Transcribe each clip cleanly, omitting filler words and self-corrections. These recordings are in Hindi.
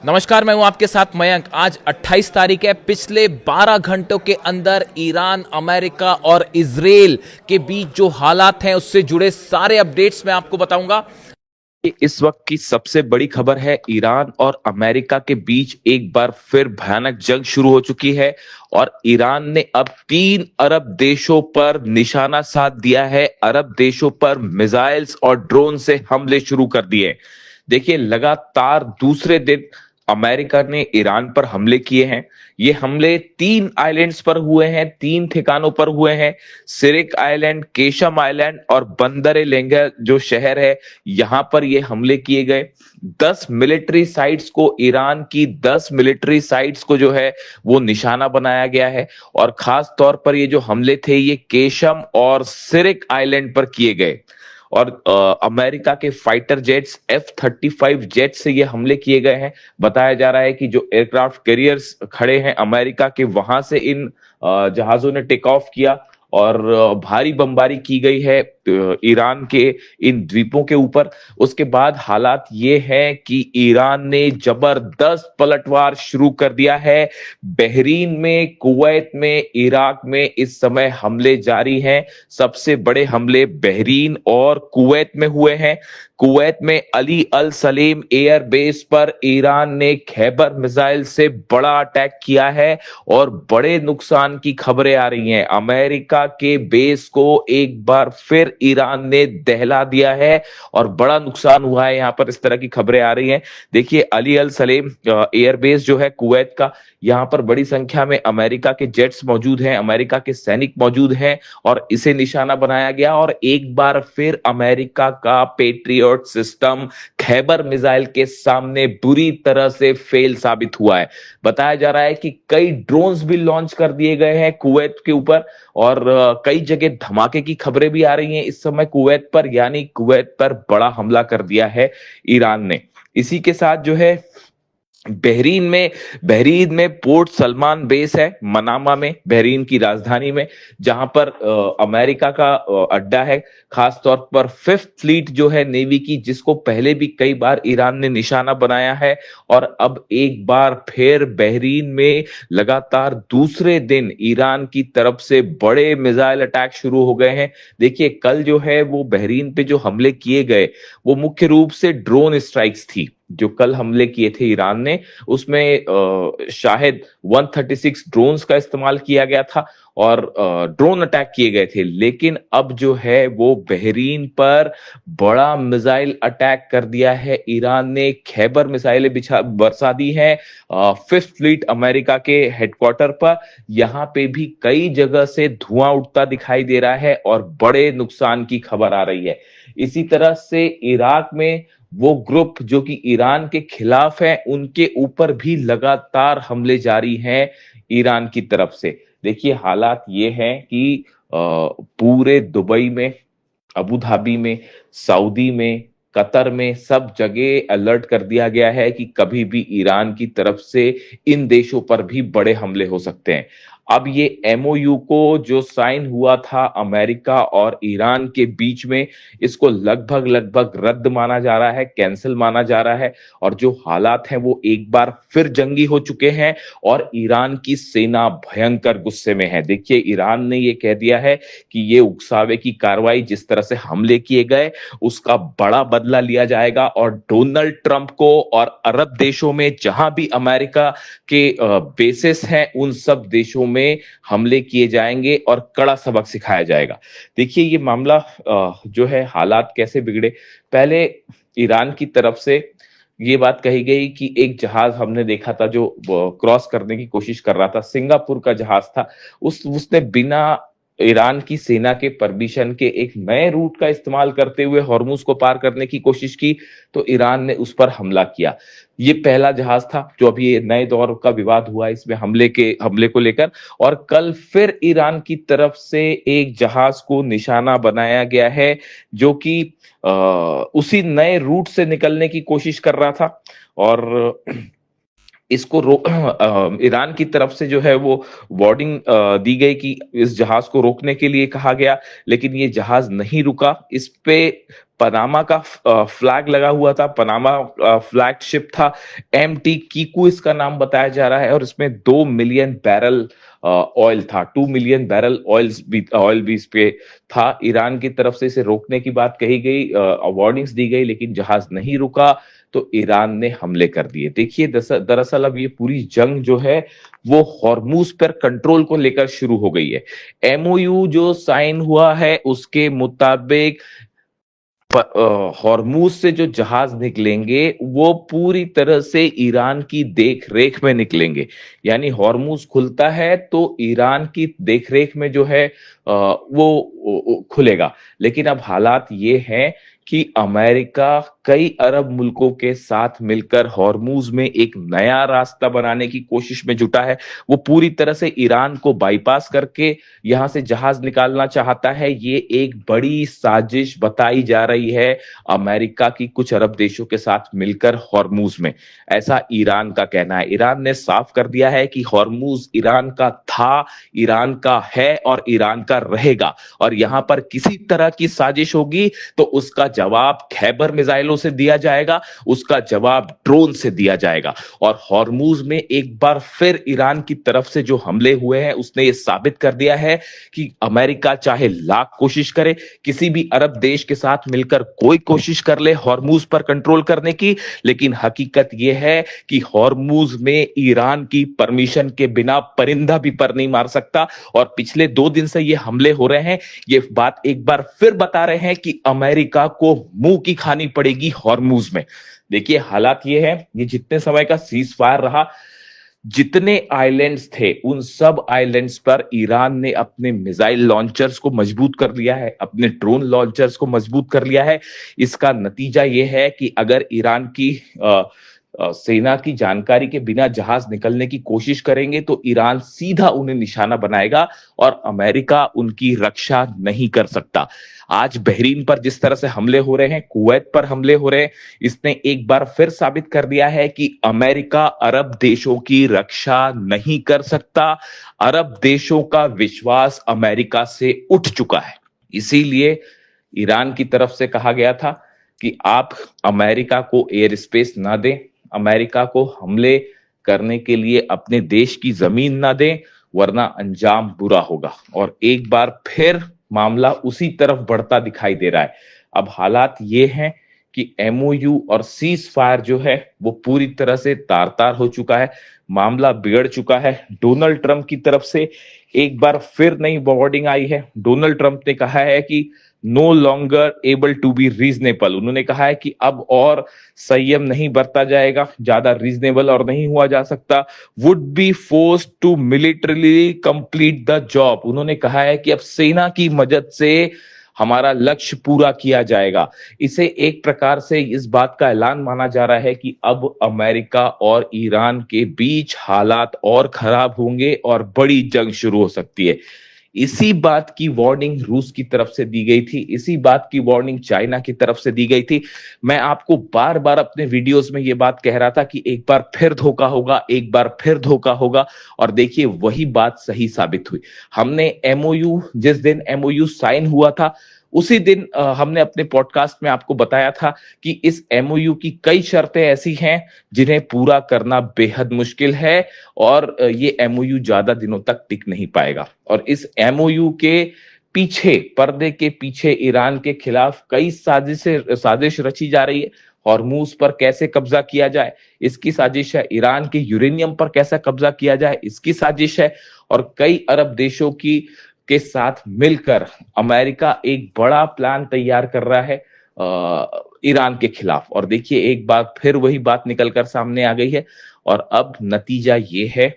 नमस्कार, मैं हूं आपके साथ मयंक। आज 28 तारीख है। पिछले 12 घंटों के अंदर ईरान, अमेरिका और इजराइल के बीच जो हालात हैं उससे जुड़े सारे अपडेट्स मैं आपको बताऊंगा। इस वक्त की सबसे बड़ी खबर है, ईरान और अमेरिका के बीच एक बार फिर भयानक जंग शुरू हो चुकी है और ईरान ने अब 3 अरब देशों पर निशाना साध दिया है। अरब देशों पर मिसाइल्स और ड्रोन से हमले शुरू कर दिए। देखिए, लगातार दूसरे दिन अमेरिका ने ईरान पर हमले किए हैं। ये हमले 3 आइलैंड्स पर हुए हैं, 3 ठिकानों पर हुए हैं। सिरिक आइलैंड, केशम आइलैंड और बंदर ए लेंगा जो शहर है, यहां पर ये हमले किए गए। 10 मिलिट्री साइट्स को, ईरान की 10 मिलिट्री साइट्स को जो है वो निशाना बनाया गया है। और खास तौर पर ये जो हमले थे ये केशम और सिरिक आइलैंड पर किए गए। और अमेरिका के फाइटर जेट्स F-35 जेट से ये हमले किए गए हैं। बताया जा रहा है कि जो एयरक्राफ्ट कैरियर्स खड़े हैं अमेरिका के, वहां से इन जहाजों ने टेक ऑफ किया और भारी बमबारी की गई है ईरान के इन द्वीपों के ऊपर। उसके बाद हालात ये है कि ईरान ने जबरदस्त पलटवार शुरू कर दिया है। बहरीन में, कुवैत में, इराक में इस समय हमले जारी हैं। सबसे बड़े हमले बहरीन और कुवैत में हुए हैं। कुवैत में अली अल सलेम एयर बेस पर ईरान ने खैबर मिसाइल से बड़ा अटैक किया है और बड़े नुकसान की खबरें आ रही हैं। अमेरिका के बेस को एक बार फिर ईरान ने दहला दिया है और बड़ा नुकसान हुआ है। यहां पर इस तरह की खबरें आ रही हैं। देखिए, अली अल सलेम एयरबेस जो है कुवैत का, यहां पर बड़ी संख्या में अमेरिका के जेट्स मौजूद हैं, अमेरिका के सैनिक मौजूद हैं और इसे निशाना बनाया गया। और एक बार फिर अमेरिका का पेट्रियट सिस्टम खैबर मिसाइल के सामने बुरी तरह से फेल साबित हुआ है। बताया जा रहा है कि कई ड्रोन्स भी लॉन्च कर दिए गए हैं कुवैत के ऊपर और कई जगह धमाके की खबरें भी आ रही हैं इस समय कुवैत पर, यानी कुवैत पर बड़ा हमला कर दिया है ईरान ने। इसी के साथ जो है बहरीन में पोर्ट सलमान बेस है, मनामा में, बहरीन की राजधानी में, जहां पर अमेरिका का अड्डा है। खास तौर पर फिफ्थ फ्लीट जो है नेवी की, जिसको पहले भी कई बार ईरान ने निशाना बनाया है। और अब एक बार फिर बहरीन में लगातार दूसरे दिन ईरान की तरफ से बड़े मिसाइल अटैक शुरू हो गए हैं। देखिए, कल जो है वो बहरीन पे जो हमले किए गए वो मुख्य रूप से ड्रोन स्ट्राइक्स थी। जो कल हमले किए थे ईरान ने, उसमें शायद 136 ड्रोन्स का इस्तेमाल किया गया था और ड्रोन अटैक किए गए थे। लेकिन अब जो है वो बहरीन पर बड़ा मिसाइल अटैक कर दिया है ईरान ने। खैबर मिसाइलें बरसा दी हैं फिफ्थ फ्लीट अमेरिका के हेडक्वार्टर पर। यहां पे भी कई जगह से धुआं उठता दिखाई दे रहा है और बड़े नुकसान की खबर आ रही है। इसी तरह से इराक में वो ग्रुप जो कि ईरान के खिलाफ है, उनके ऊपर भी लगातार हमले जारी हैं ईरान की तरफ से। देखिए, हालात ये हैं कि पूरे दुबई में, अबू धाबी में, सऊदी में, कतर में सब जगह अलर्ट कर दिया गया है कि कभी भी ईरान की तरफ से इन देशों पर भी बड़े हमले हो सकते हैं। अब ये एमओयू को जो साइन हुआ था अमेरिका और ईरान के बीच में, इसको लगभग लगभग रद्द माना जा रहा है, कैंसिल माना जा रहा है। और जो हालात हैं वो एक बार फिर जंगी हो चुके हैं और ईरान की सेना भयंकर गुस्से में है। देखिए, ईरान ने ये कह दिया है कि ये उकसावे की कार्रवाई, जिस तरह से हमले किए गए, उसका बड़ा बदला लिया जाएगा और डोनाल्ड ट्रंप को और अरब देशों में जहां भी अमेरिका के बेसिस हैं उन सब देशों में हमले किए जाएंगे और कड़ा सबक सिखाया जाएगा। देखिए, ये मामला जो है, हालात कैसे बिगड़े। पहले ईरान की तरफ से ये बात कही गई कि एक जहाज हमने देखा था जो क्रॉस करने की कोशिश कर रहा था, सिंगापुर का जहाज था, उसने बिना ईरान की सेना के परमिशन के एक नए रूट का इस्तेमाल करते हुए हॉर्मुज को पार करने की कोशिश की, तो ईरान ने उस पर हमला किया। ये पहला जहाज था जो अभी नए दौर का विवाद हुआ इसमें हमले को लेकर। और कल फिर ईरान की तरफ से एक जहाज को निशाना बनाया गया है जो कि उसी नए रूट से निकलने की कोशिश कर रहा था। और इसको ईरान की तरफ से जो है वो वार्निंग दी गई कि इस जहाज को रोकने के लिए कहा गया, लेकिन ये जहाज नहीं रुका। इस पे पनामा का फ्लैग लगा हुआ था, पनामा फ्लैग शिप था, एमटी कीकू इसका नाम बताया जा रहा है, और इसमें 2 मिलियन बैरल ऑयल था, 2 मिलियन बैरल ऑयल भी इस पे था। ईरान की तरफ से इसे रोकने की बात कही गई, वार्निंग्स दी गई, लेकिन जहाज नहीं रुका तो ईरान ने हमले कर दिए। देखिए दरअसल अब ये पूरी जंग जो है वो हॉर्मूज पर कंट्रोल को लेकर शुरू हो गई है। एमओयू जो साइन हुआ है उसके मुताबिक हॉर्मूज से जो जहाज निकलेंगे वो पूरी तरह से ईरान की देख रेख में निकलेंगे। यानी हॉर्मूज खुलता है तो ईरान की देख रेख में जो है वो खुलेगा। लेकिन अब हालात ये हैं कि अमेरिका कई अरब मुल्कों के साथ मिलकर हॉर्मूज में एक नया रास्ता बनाने की कोशिश में जुटा है। वो पूरी तरह से ईरान को बाईपास करके यहां से जहाज निकालना चाहता है। ये एक बड़ी साजिश बताई जा रही है अमेरिका की कुछ अरब देशों के साथ मिलकर हॉर्मूज में, ऐसा ईरान का कहना है। ईरान ने साफ कर दिया है कि हॉर्मूज ईरान का था, ईरान का है और ईरान का रहेगा, और यहां पर किसी तरह की साजिश होगी तो उसका जवाब खैबर मिसाइलों से दिया जाएगा, उसका जवाब ड्रोन से दिया जाएगा। और हॉर्मूज में एक बार फिर ईरान की तरफ से जो हमले हुए हैं उसने ये साबित कर दिया है कि अमेरिका चाहे लाख कोशिश करे, किसी भी अरब देश के साथ मिलकर कोई कोशिश कर ले हॉर्मूज पर कंट्रोल करने की, लेकिन हकीकत यह है कि हॉर्मूज में ईरान की परमिशन के बिना परिंदा भी पर नहीं मार सकता। और पिछले 2 दिन से ये हमले हो रहे हैं, ये बात एक बार फिर बता रहे हैं कि अमेरिका को मुंह की खानी पड़ेगी हॉर्मूज में। देखिए हालात ये है, ये जितने समय का सीज फायर रहा, जितने आइलैंड्स थे उन सब आइलैंड्स पर ईरान ने अपने मिसाइल लॉन्चर्स को मजबूत कर लिया है, अपने ड्रोन लॉन्चर्स को मजबूत कर लिया है। इसका नतीजा यह है कि अगर ईरान की सेना की जानकारी के बिना जहाज निकलने की कोशिश करेंगे तो ईरान सीधा उन्हें निशाना बनाएगा और अमेरिका उनकी रक्षा नहीं कर सकता। आज बहरीन पर जिस तरह से हमले हो रहे हैं, कुवैत पर हमले हो रहे हैं, इसने एक बार फिर साबित कर दिया है कि अमेरिका अरब देशों की रक्षा नहीं कर सकता। अरब देशों का विश्वास अमेरिका से उठ चुका है। इसीलिए ईरान की तरफ से कहा गया था कि आप अमेरिका को एयर स्पेस ना दें, अमेरिका को हमले करने के लिए अपने देश की जमीन ना दें, वरना अंजाम बुरा होगा। और एक बार फिर मामला उसी तरफ बढ़ता दिखाई दे रहा है। अब हालात ये हैं कि एमओयू और सीज फायर जो है वो पूरी तरह से तार-तार हो चुका है, मामला बिगड़ चुका है। डोनाल्ड ट्रंप की तरफ से एक बार फिर नई वार्निंग आई है। डोनाल्ड ट्रंप ने कहा है कि no longer able to be reasonable. उन्होंने कहा है कि अब और संयम नहीं बरता जाएगा, ज्यादा रीजनेबल और नहीं हुआ जा सकता। Would be forced to militarily complete the job. उन्होंने कहा है कि अब सेना की मदद से हमारा लक्ष्य पूरा किया जाएगा। इसे एक प्रकार से इस बात का ऐलान माना जा रहा है कि अब अमेरिका और ईरान के बीच हालात और खराब होंगे और बड़ी जंग शुरू हो सकती है। इसी बात की वार्निंग रूस की तरफ से दी गई थी, इसी बात की वार्निंग चाइना की तरफ से दी गई थी। मैं आपको बार बार अपने वीडियोस में यह बात कह रहा था कि एक बार फिर धोखा होगा, एक बार फिर धोखा होगा, और देखिए वही बात सही साबित हुई। हमने एमओयू, जिस दिन एमओयू साइन हुआ था उसी दिन हमने अपने पॉडकास्ट में आपको बताया था कि इस एमओयू की कई शर्तें ऐसी हैं जिन्हें पूरा करना बेहद मुश्किल है और ये एमओयू ज्यादा दिनों तक टिक नहीं पाएगा। और इस एमओयू के पीछे, पर्दे के पीछे ईरान के खिलाफ कई साजिश रची जा रही है। हॉर्मूज पर कैसे कब्जा किया जाए इसकी साजिश है, ईरान के यूरेनियम पर कैसे कब्जा किया जाए इसकी साजिश है, और कई अरब देशों के साथ मिलकर अमेरिका एक बड़ा प्लान तैयार कर रहा है ईरान के खिलाफ। और देखिए एक बार फिर वही बात निकलकर सामने आ गई है, और अब नतीजा ये है,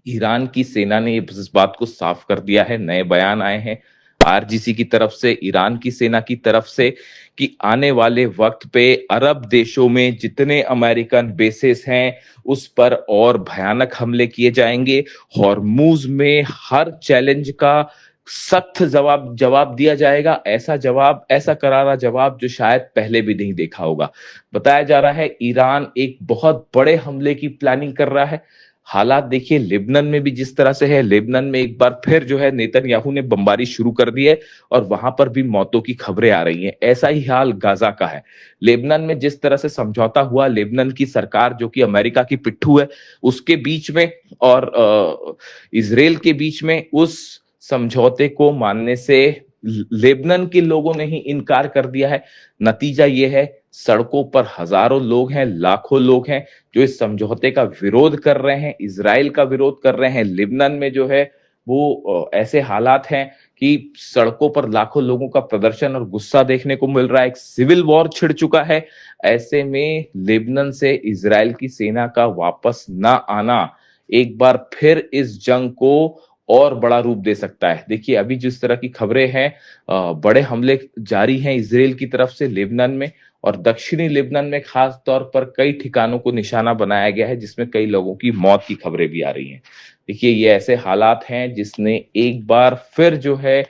ईरान की सेना ने इस बात को साफ कर दिया है। नए बयान आए हैं आरजीसी की तरफ से, ईरान की सेना की तरफ से, कि आने वाले वक्त पे अरब देशों में जितने अमेरिकन बेसेस हैं उस पर और भयानक हमले किए जाएंगे। हॉर्मूज में हर चैलेंज का सख्त जवाब दिया जाएगा। ऐसा करारा जवाब जो शायद पहले भी नहीं देखा होगा। बताया जा रहा है ईरान एक बहुत बड़े हमले की प्लानिंग कर रहा है। हालात देखिए लेबनान में भी जिस तरह से है, लेबनान में एक बार फिर जो है नेतन्याहू ने बमबारी शुरू कर दी है और वहां पर भी मौतों की खबरें आ रही हैं। ऐसा ही हाल गाजा का है। लेबनान में जिस तरह से समझौता हुआ, लेबनान की सरकार जो कि अमेरिका की पिट्ठू है, उसके बीच में और इजराइल के बीच में, उस समझौते को मानने से लेबनान के लोगों ने ही इनकार कर दिया है। नतीजा यह है, सड़कों पर हजारों लोग हैं, लाखों लोग हैं जो इस समझौते का विरोध कर रहे हैं, इजराइल का विरोध कर रहे हैं। लेबनान में जो है वो ऐसे हालात हैं कि सड़कों पर लाखों लोगों का प्रदर्शन और गुस्सा देखने को मिल रहा है। एक सिविल वॉर छिड़ चुका है। ऐसे में लेबनान से इजराइल की सेना का वापस ना आना एक बार फिर इस जंग को और बड़ा रूप दे सकता है। देखिए अभी जिस तरह की खबरें हैं, बड़े हमले जारी हैं इजराइल की तरफ से लेबनान में, और दक्षिणी लेबनान में खास तौर पर कई ठिकानों को निशाना बनाया गया है, जिसमें कई लोगों की मौत की खबरें भी आ रही हैं। देखिए ये ऐसे हालात हैं जिसने एक बार फिर जो है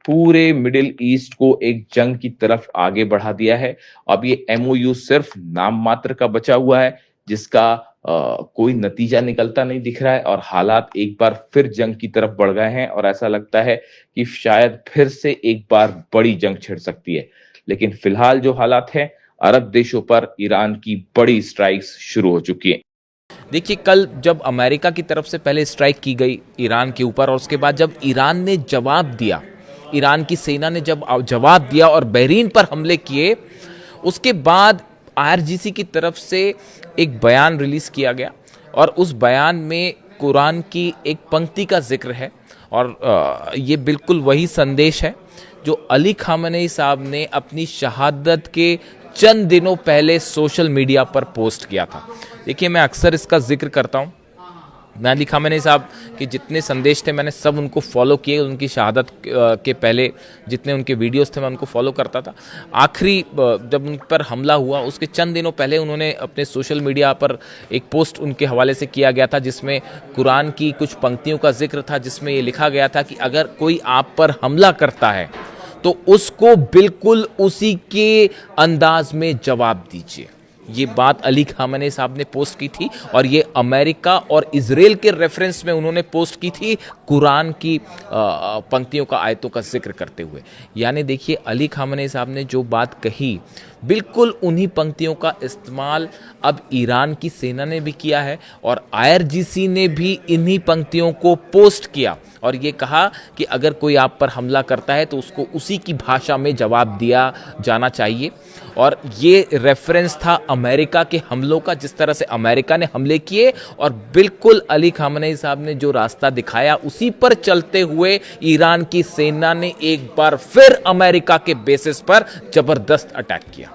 पूरे मिडिल ईस्ट को एक जंग की तरफ आगे बढ़ा दिया है। अब ये एमओयू सिर्फ नाम मात्र का बचा हुआ है, जिसका कोई नतीजा निकलता नहीं दिख रहा है, और हालात एक बार फिर जंग की तरफ बढ़ गए हैं और ऐसा लगता है कि शायद फिर से एक बार बड़ी जंग छिड़ सकती है। लेकिन फिलहाल जो हालात हैं, अरब देशों पर ईरान की बड़ी स्ट्राइक्स शुरू हो चुकी हैं। देखिए कल जब अमेरिका की तरफ से पहले स्ट्राइक की गई ईरान के ऊपर, और उसके बाद जब ईरान ने जवाब दिया, ईरान की सेना ने जब जवाब दिया और बहरीन पर हमले किए, उसके बाद आईआरजीसी की तरफ से एक बयान रिलीज किया गया और उस बयान में कुरान की एक पंक्ति का जिक्र है, और ये बिल्कुल वही संदेश है जो अली खामेनी साहब ने अपनी शहादत के चंद दिनों पहले सोशल मीडिया पर पोस्ट किया था। देखिए मैं अक्सर इसका जिक्र करता हूँ। मैं अली खामेनी साहब के जितने संदेश थे मैंने सब उनको फॉलो किए। उनकी शहादत के पहले जितने उनके वीडियोस थे मैं उनको फॉलो करता था। आखिरी जब उन पर हमला हुआ उसके चंद दिनों पहले उन्होंने अपने सोशल मीडिया पर एक पोस्ट उनके हवाले से किया गया था, जिसमें कुरान की कुछ पंक्तियों का जिक्र था, जिसमें ये लिखा गया था कि अगर कोई आप पर हमला करता है तो उसको बिल्कुल उसी के अंदाज में जवाब दीजिए। ये बात अली खामेनी साहब ने पोस्ट की थी, और ये अमेरिका और इजराइल के रेफरेंस में उन्होंने पोस्ट की थी कुरान की पंक्तियों का, आयतों का जिक्र करते हुए। यानी देखिए अली खामेनी साहब ने जो बात कही, बिल्कुल उन्हीं पंक्तियों का इस्तेमाल अब ईरान की सेना ने भी किया है, और आईआरजीसी ने भी इन्हीं पंक्तियों को पोस्ट किया और ये कहा कि अगर कोई आप पर हमला करता है तो उसको उसी की भाषा में जवाब दिया जाना चाहिए। और ये रेफरेंस था अमेरिका के हमलों का, जिस तरह से अमेरिका ने हमले किए, और बिल्कुल अली खामेनी साहब ने जो रास्ता दिखाया उसी पर चलते हुए ईरान की सेना ने एक बार फिर अमेरिका के बेसिस पर जबरदस्त अटैक किया।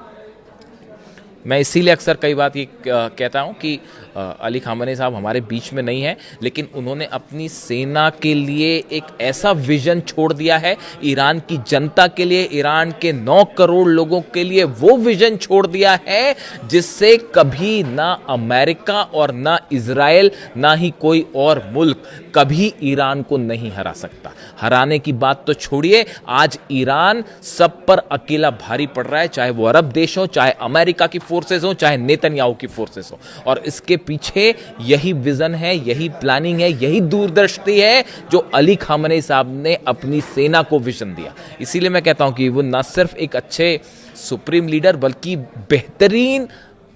मैं इसीलिए अक्सर कई बात ये कहता हूं कि अली खामेनी साहब हमारे बीच में नहीं है, लेकिन उन्होंने अपनी सेना के लिए एक ऐसा विजन छोड़ दिया है, ईरान की जनता के लिए, ईरान के 9 करोड़ लोगों के लिए वो विजन छोड़ दिया है जिससे कभी ना अमेरिका और ना इजराइल, ना ही कोई और मुल्क कभी ईरान को नहीं हरा सकता। हराने की बात तो छोड़िए, आज ईरान सब पर अकेला भारी पड़ रहा है, चाहे वो अरब देश हो, चाहे अमेरिका की फोर्सेस हो, चाहे नेतन्याहू की फोर्सेस हो। और इसके पीछे यही विजन है, यही प्लानिंग है, यही दूरदृष्टि है जो अली खामेनी साहब ने अपनी सेना को विजन दिया। इसीलिए मैं कहता हूं कि वो न सिर्फ एक अच्छे सुप्रीम लीडर बल्कि बेहतरीन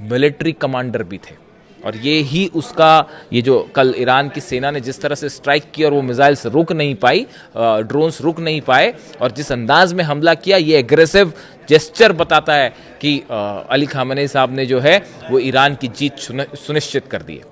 मिलिट्री कमांडर भी थे। और ये ही उसका, ये जो कल ईरान की सेना ने जिस तरह से स्ट्राइक की और वो मिसाइल्स रुक नहीं पाई, ड्रोन्स रुक नहीं पाए, और जिस अंदाज में हमला किया, ये एग्रेसिव जेस्चर बताता है कि अली खामेनी साहब ने जो है वो ईरान की जीत सुनिश्चित कर दी है।